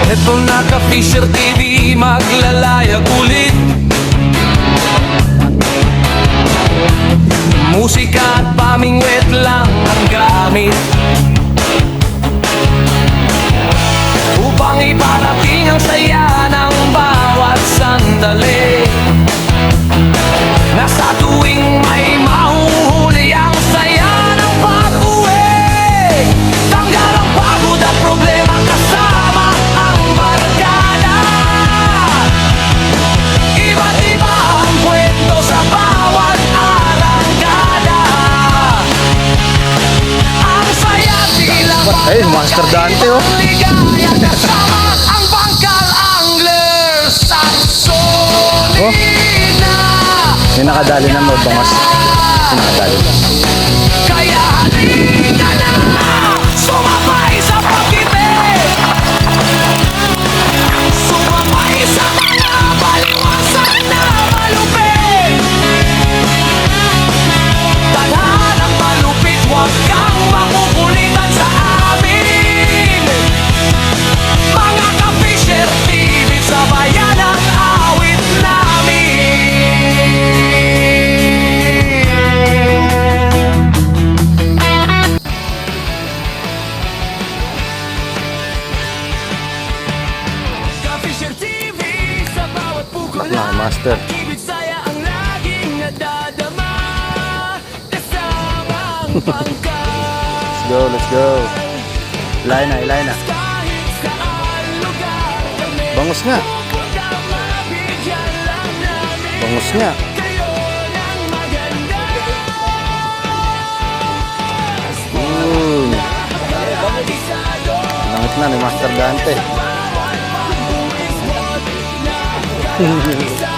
Eto naka-Fisher TV, maglalayag ulit. Musika at pamingwit lang ang gamit upang iparating ang saya ng bawat sandali. Na sa tuwing may mahuhuli ang saya ng pag-uwi, tanggal ang pagod at problema kasama ang barkada. Iba't iba ang kwento sa bawat arangkada. Ang saya tila Ay, Master Dante, oh. ligaya kasama ang bangkal angler sa solina. May nakadali na mo, bangos. May nakadali. Kaya halika na, sumabay sa pag-ibig, sumabay sa mga baliwasan na malupit. Tadhanang malupit, huwag kang makukulitan sa amin. Mga ka-Fisher TV, sabayan ang awit namin. Ka-Fisher TV, sa bawat pugol Mga master. ibig saya ang laging nadadama. Kasama ang pangkat. Let's go, let's go. Ilay na, ilay na. Kahit saan lugar kami, Bangus nga. pupuntang mabigyan lang namin Bangus nga. kayo ng maganda. Kabisado, Langit na ni Master Dante. bawat pagbuwis mo't nakakabisado.